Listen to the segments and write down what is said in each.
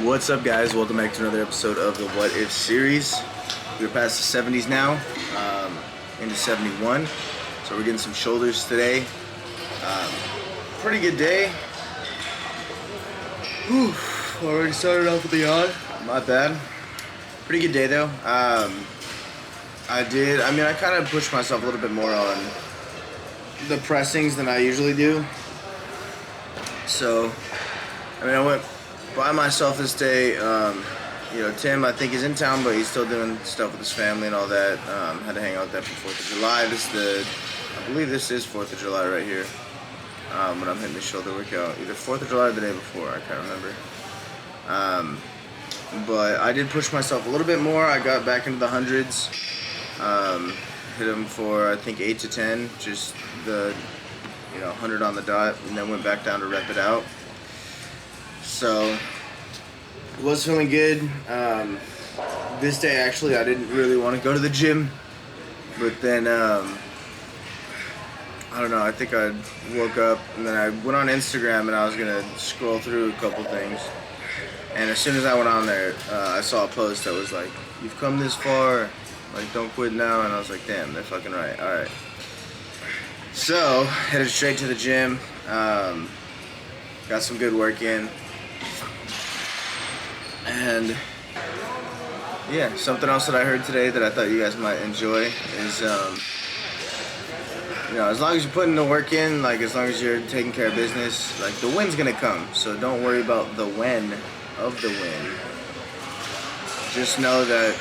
What's up, guys? Welcome back to another episode of the What If series. We're past the 70s now, into 71, so we're getting some shoulders today. Pretty good day. Whew, already started off with the yawn. Not bad. Pretty good day though. I kind of pushed myself a little bit more on the pressings than I usually do. So, I went by myself this day. Tim, I think, is in town, but he's still doing stuff with his family and all that. Had to hang out there for 4th of July. I believe this is 4th of July right here. When I'm hitting the shoulder workout. Either 4th of July or the day before, I can't remember. But I did push myself a little bit more. I got back into the hundreds. Hit him for, I think, 8 to 10. Just the 100 on the dot, and then went back down to rep it out. So, was feeling good. This day, actually, I didn't really want to go to the gym, but then, I don't know, I think I woke up, and then I went on Instagram, and I was going to scroll through a couple things, and as soon as I went on there, I saw a post that was like, "You've come this far, like, don't quit now," and I was like, damn, they're fucking right, alright. So, headed straight to the gym, got some good work in, and yeah, something else that I heard today that I thought you guys might enjoy is, as long as you're putting the work in, like, as long as you're taking care of business, like, the win's gonna come, so don't worry about the when of the win. Just know that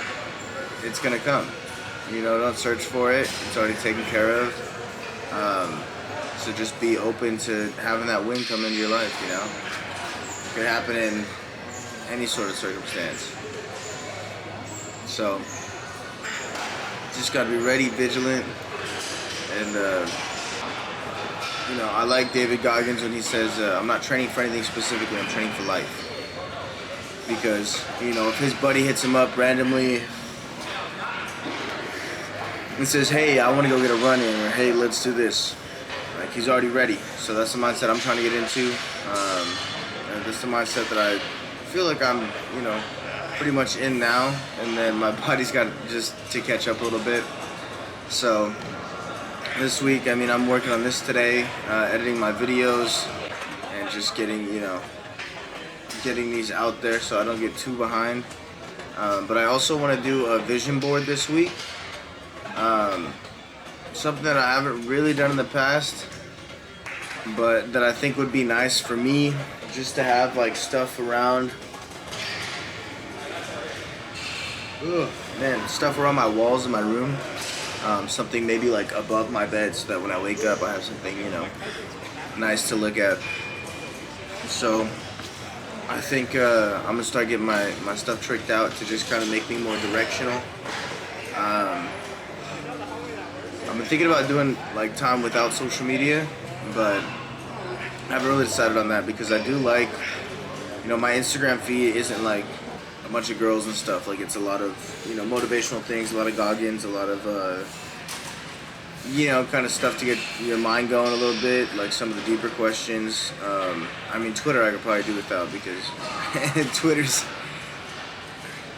it's gonna come. Don't search for it, it's already taken care of. So just be open to having that win come into your life, It could happen in any sort of circumstance. So, just gotta be ready, vigilant, and, I like David Goggins when he says, I'm not training for anything specifically, I'm training for life. Because, if his buddy hits him up randomly and says, "Hey, I want to go get a run in," or "Hey, let's do this," like, he's already ready. So that's the mindset I'm trying to get into. And that's the mindset that I feel like I'm, pretty much in now. And then my body's got just to catch up a little bit. So this week, I'm working on this today, editing my videos and just getting these out there so I don't get too behind. But I also want to do a vision board this week. Something that I haven't really done in the past, but that I think would be nice for me, just to have, like, stuff around. Stuff around my walls in my room. Something maybe like above my bed, so that when I wake up I have something, nice to look at. So I think I'm gonna start getting my stuff tricked out to just kind of make me more directional. I'm thinking about doing, like, time without social media, but I haven't really decided on that, because I do like, my Instagram feed isn't like a bunch of girls and stuff. Like, it's a lot of, motivational things, a lot of Goggins, a lot of, kind of stuff to get your mind going a little bit, like some of the deeper questions. Twitter I could probably do without, because Twitter's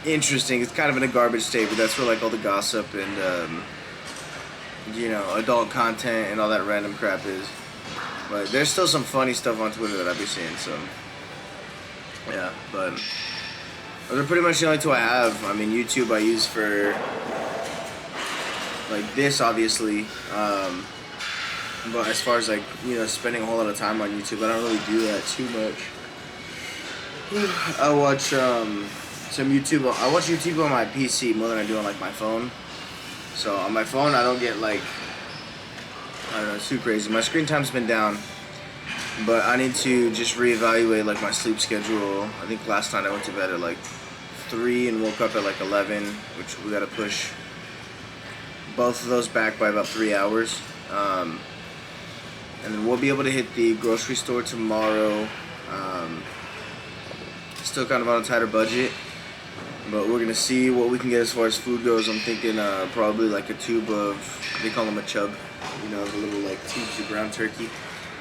interesting. It's kind of in a garbage state, but that's where, like, all the gossip and, adult content and all that random crap is. But there's still some funny stuff on Twitter that I've been seeing, so yeah, but those are pretty much the only two I have. YouTube I use for, like, this, obviously, but as far as, like, spending a whole lot of time on YouTube, I don't really do that too much. I watch some YouTube. I watch YouTube on my PC more than I do on, like, my phone. So on my phone, I don't get, like, I don't know, it's too crazy. My screen time's been down, but I need to just reevaluate, like, my sleep schedule. I think last night I went to bed at, like, 3 and woke up at, like, 11, which we gotta push both of those back by about 3 hours. And then we'll be able to hit the grocery store tomorrow. Still kind of on a tighter budget, but we're gonna see what we can get as far as food goes. I'm thinking probably like a tube of, they call them a chub, the little, like, tubes of ground turkey.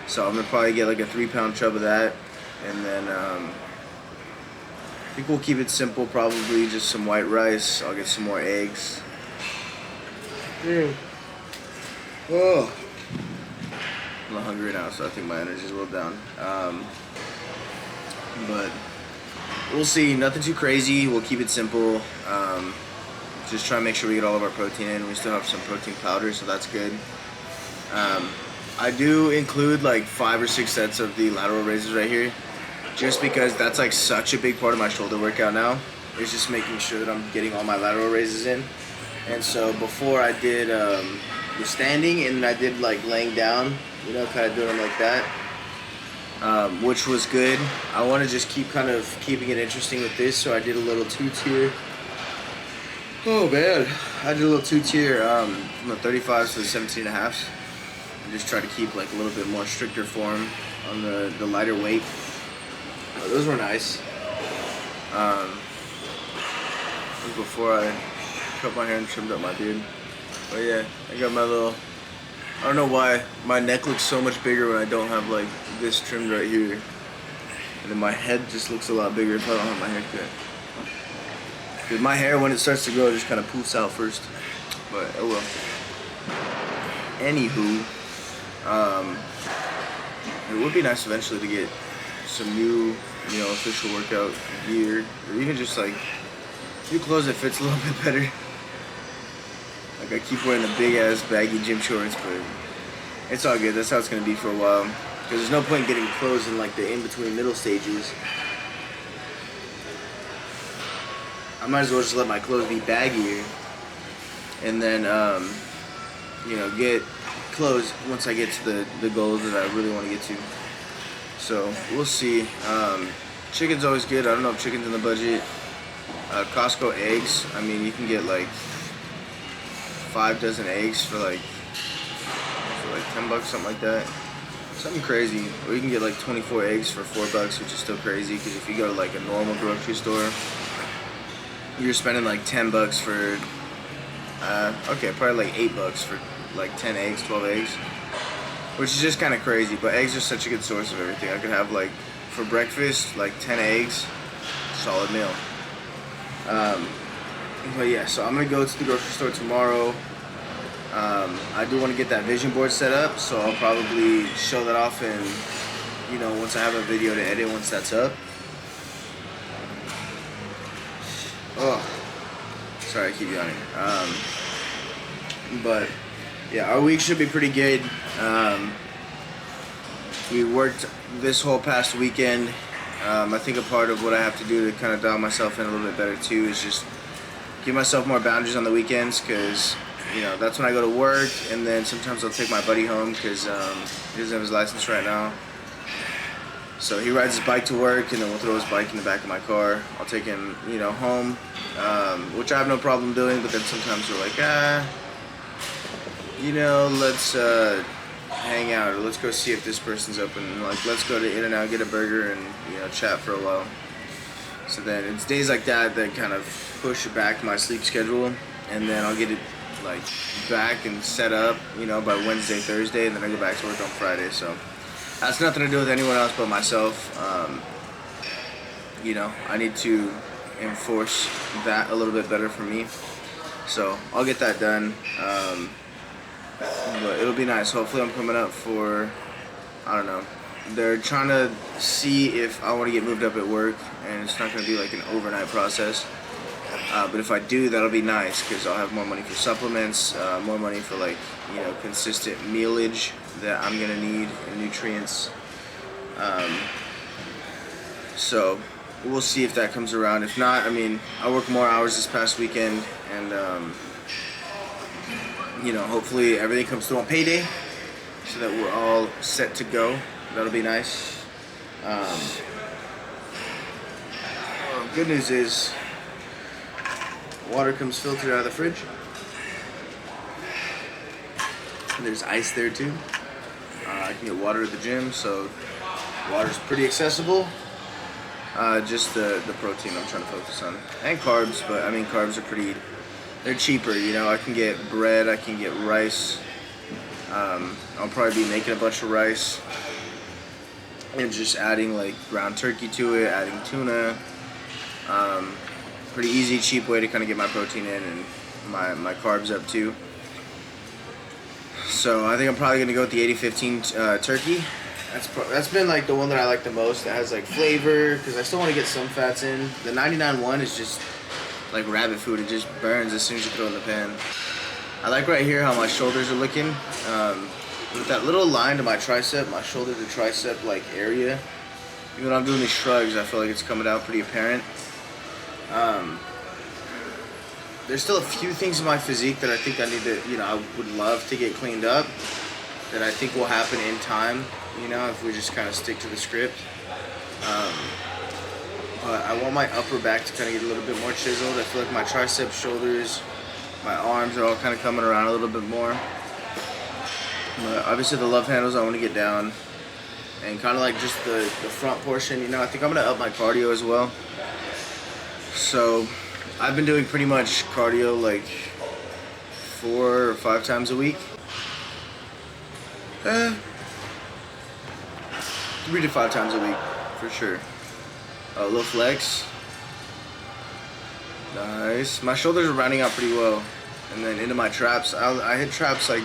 So I'm gonna probably get like a 3-pound chub of that, and then think we'll keep it simple, probably just some white rice. I'll get some more eggs. Oh, I'm not hungry now, so I think my energy's a little down. But we'll see. Nothing too crazy. We'll keep it simple. Just try and make sure we get all of our protein in. We still have some protein powder, so that's good. I do include like 5 or 6 sets of the lateral raises right here, just because that's like such a big part of my shoulder workout now. It's just making sure that I'm getting all my lateral raises in. And so before I did the standing, and I did like laying down, you know, kind of doing them like that, which was good. I want to just keep kind of keeping it interesting with this, so I did a little 2-tier. Oh man, I did a little 2-tier from the 35s to the 17.5s. And just try to keep like a little bit more stricter form on the lighter weight. Those were nice. Before I cut my hair and trimmed up my beard. But yeah, I got my little, I don't know why my neck looks so much bigger when I don't have like this trimmed right here. And then my head just looks a lot bigger if I don't have my hair cut. Because my hair, when it starts to grow, just kind of poofs out first. But oh well. Anywho, it would be nice eventually to get some new, you know, official workout gear, or even just like new clothes that fits a little bit better. Like I keep wearing the big ass baggy gym shorts, but it's all good. That's how it's gonna be for a while. Because there's no point in getting clothes in like the in-between middle stages. I might as well just let my clothes be baggier, and then you know, get clothes once I get to the goals that I really want to get to. So we'll see. Chicken's always good. I don't know if chicken's in the budget. Costco eggs. I mean, you can get like 5 dozen eggs for like $10, something like that. Something crazy. Or you can get like 24 eggs for $4, which is still crazy. Because if you go to like a normal grocery store, you're spending like $10 for okay, probably like $8 for like 10 eggs, 12 eggs, which is just kind of crazy. But eggs are such a good source of everything. I could have like for breakfast like 10 eggs, solid meal. But yeah, so I'm gonna go to the grocery store tomorrow. I do want to get that vision board set up, so I'll probably show that off, and you know, once I have a video to edit, once that's up. Oh, sorry, I keep yawning. But yeah, our week should be pretty good. We worked this whole past weekend. I think a part of what I have to do to kind of dial myself in a little bit better too is just give myself more boundaries on the weekends, because you know, that's when I go to work, and then sometimes I'll take my buddy home because he doesn't have his license right now. So he rides his bike to work, and then we'll throw his bike in the back of my car. I'll take him, you know, home, which I have no problem doing. But then sometimes we're like, you know, let's hang out, or let's go see if this person's open. And like, let's go to In-N-Out, get a burger, and you know, chat for a while. So then it's days like that that kind of push back my sleep schedule, and then I'll get it like back and set up, you know, by Wednesday, Thursday, and then I go back to work on Friday. So that's nothing to do with anyone else but myself. You know, I need to enforce that a little bit better for me. So I'll get that done. But it'll be nice. Hopefully I'm coming up for, I don't know, they're trying to see if I want to get moved up at work, and it's not going to be like an overnight process. But if I do, that'll be nice, because I'll have more money for supplements, more money for like, you know, consistent mealage that I'm gonna need, and nutrients. So we'll see if that comes around. If not, I mean, I worked more hours this past weekend, and you know, hopefully everything comes through on payday, so that we're all set to go. That'll be nice. Good news is, water comes filtered out of the fridge. There's ice there too. I can get water at the gym, so water's pretty accessible. Just the protein I'm trying to focus on, and carbs. But I mean, carbs are they're cheaper. You know, I can get bread, I can get rice. I'll probably be making a bunch of rice and just adding like ground turkey to it, adding tuna. Pretty easy, cheap way to kind of get my protein in and my carbs up too. So I think I'm probably gonna go with the 80-15 turkey. That's been like the one that I like the most. That has like flavor because I still want to get some fats in. The 99 one is just like rabbit food. It just burns as soon as you throw it in the pan. I like right here how my shoulders are looking. With that little line to my tricep, my shoulder to tricep like area. Even when I'm doing these shrugs, I feel like it's coming out pretty apparent. There's still a few things in my physique that I think I need to, I would love to get cleaned up. That I think will happen in time, if we just kind of stick to the script. But I want my upper back to kind of get a little bit more chiseled. I feel like my triceps, shoulders, my arms are all kind of coming around a little bit more. But obviously the love handles I want to get down. And kind of like just the front portion, I think I'm going to up my cardio as well. So I've been doing pretty much cardio like 4 or 5 times a week. 3 to 5 times a week, for sure. A little flex. Nice. My shoulders are rounding out pretty well. And then into my traps. I hit traps like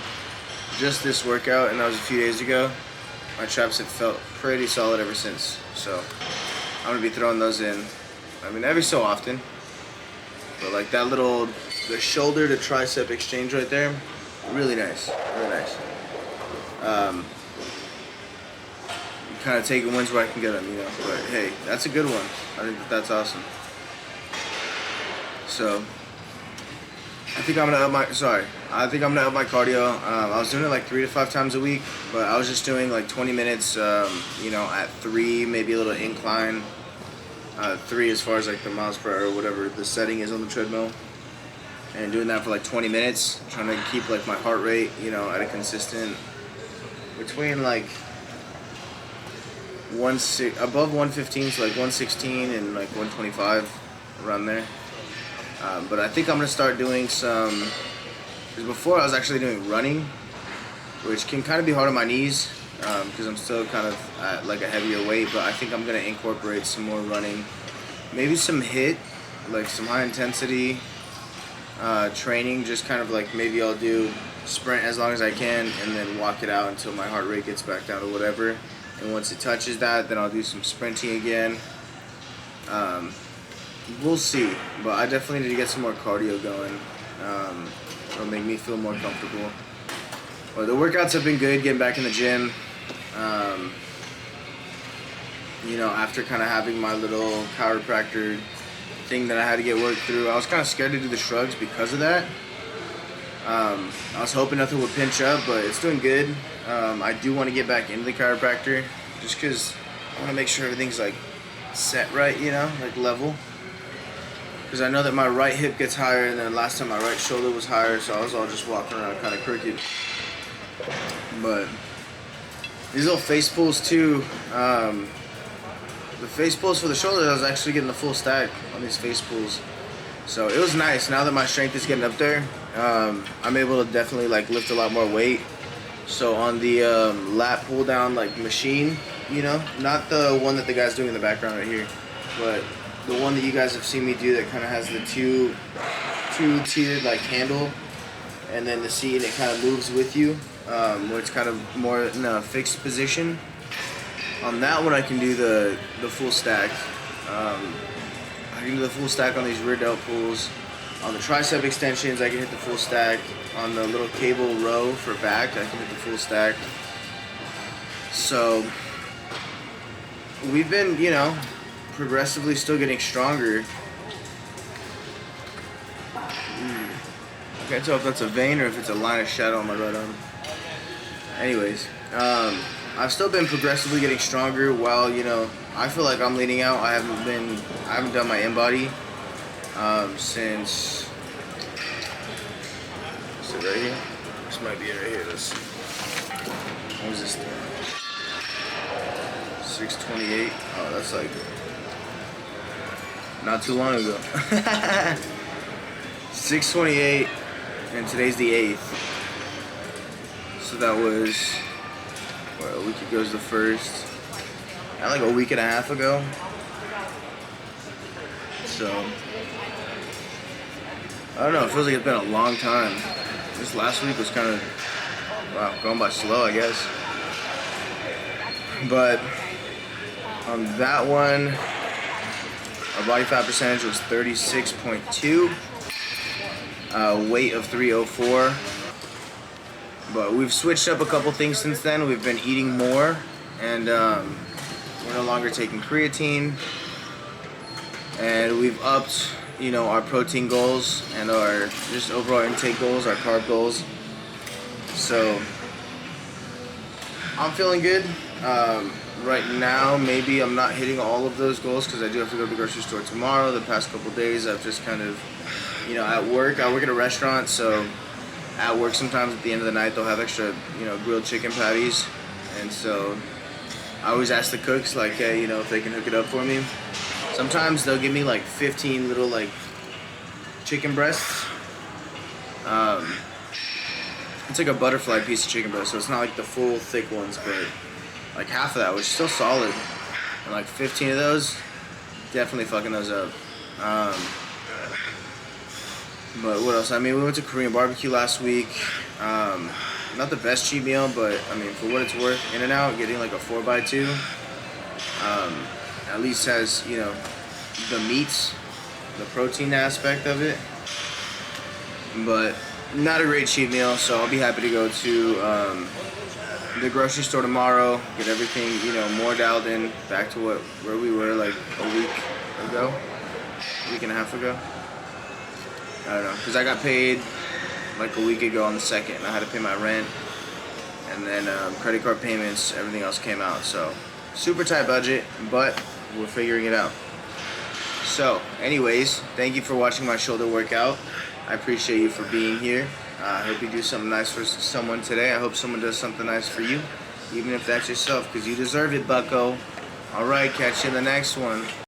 just this workout, and that was a few days ago. My traps have felt pretty solid ever since. So I'm going to be throwing those in. I mean, every so often. But like that the shoulder to tricep exchange right there, really nice, really nice. Kind of taking wins where I can get them, But hey, that's a good one. I think that's awesome. So I think I'm gonna up my cardio. I was doing it like 3 to 5 times a week, but I was just doing like 20 minutes, at 3, maybe a little incline. 3 as far as like the miles per hour or whatever the setting is on the treadmill, and doing that for like 20 minutes, trying to keep like my heart rate, at a consistent between like above 115, so like 116 and like 125, around there. But I think I'm gonna start doing some, because before I was actually doing running, which can kind of be hard on my knees. Because I'm still kind of at like a heavier weight, but I think I'm going to incorporate some more running. Maybe some HIIT, like some high intensity training, just kind of like maybe I'll do sprint as long as I can and then walk it out until my heart rate gets back down to whatever. And once it touches that, then I'll do some sprinting again. We'll see, but I definitely need to get some more cardio going. It'll make me feel more comfortable. But the workouts have been good, getting back in the gym. After kind of having my little chiropractor thing that I had to get worked through, I was kind of scared to do the shrugs because of that. I was hoping nothing would pinch up, but it's doing good. I do want to get back into the chiropractor just because I want to make sure everything's like set right, like level. Because I know that my right hip gets higher, and then last time my right shoulder was higher, so I was all just walking around kind of crooked. But these little face pulls too, the face pulls for the shoulders, I was actually getting the full stack on these face pulls. So it was nice. Now that my strength is getting up there, I'm able to definitely like lift a lot more weight. So on the lat pull down like machine, not the one that the guy's doing in the background right here, but the one that you guys have seen me do that kind of has the two-tiered like handle, and then the seat, and it kind of moves with you, where it's kind of more in a fixed position. On that one, I can do the full stack. I can do the full stack on these rear delt pulls. On the tricep extensions, I can hit the full stack. On the little cable row for back, I can hit the full stack. So we've been, progressively still getting stronger. I can't tell if that's a vein or if it's a line of shadow on my right arm. Anyways, I've still been progressively getting stronger while, I feel like I'm leaning out. I haven't done my in-body since, is it right here? This might be it right here. Let's see. What was this thing? 628. Oh, that's like not too long ago. 628, and today's the 8th. So that was, a week ago is the 1st. Like a week and a half ago. So I don't know. It feels like it's been a long time. This last week was kind of, wow, going by slow, I guess. But on that one, our body fat percentage was 36.2, weight of 304. But we've switched up a couple things since then. We've been eating more, and we're no longer taking creatine. And we've upped, our protein goals and our just overall intake goals, our carb goals. So I'm feeling good. Right now, maybe I'm not hitting all of those goals because I do have to go to the grocery store tomorrow. The past couple days, I've just kind of, at work. I work at a restaurant, so at work sometimes at the end of the night they'll have extra, grilled chicken patties, and so I always ask the cooks, like, hey, if they can hook it up for me. Sometimes they'll give me like 15 little like chicken breasts. It's like a butterfly piece of chicken breast, so it's not like the full thick ones, but like half of that, which is still solid, and like 15 of those, definitely fucking those up. But what else? I mean, we went to Korean barbecue last week. Not the best cheat meal, but I mean, for what it's worth, In-N-Out, getting like a 4x2, at least has, the meats, the protein aspect of it. But not a great cheat meal, so I'll be happy to go to the grocery store tomorrow, get everything, more dialed in, back to where we were like a week and a half ago. I don't know, because I got paid like a week ago on the 2nd, and I had to pay my rent, and then credit card payments, everything else came out. So super tight budget, but we're figuring it out. So anyways, thank you for watching my shoulder workout. I appreciate you for being here. I hope you do something nice for someone today. I hope someone does something nice for you, even if that's yourself, because you deserve it, bucko. All right, catch you in the next one.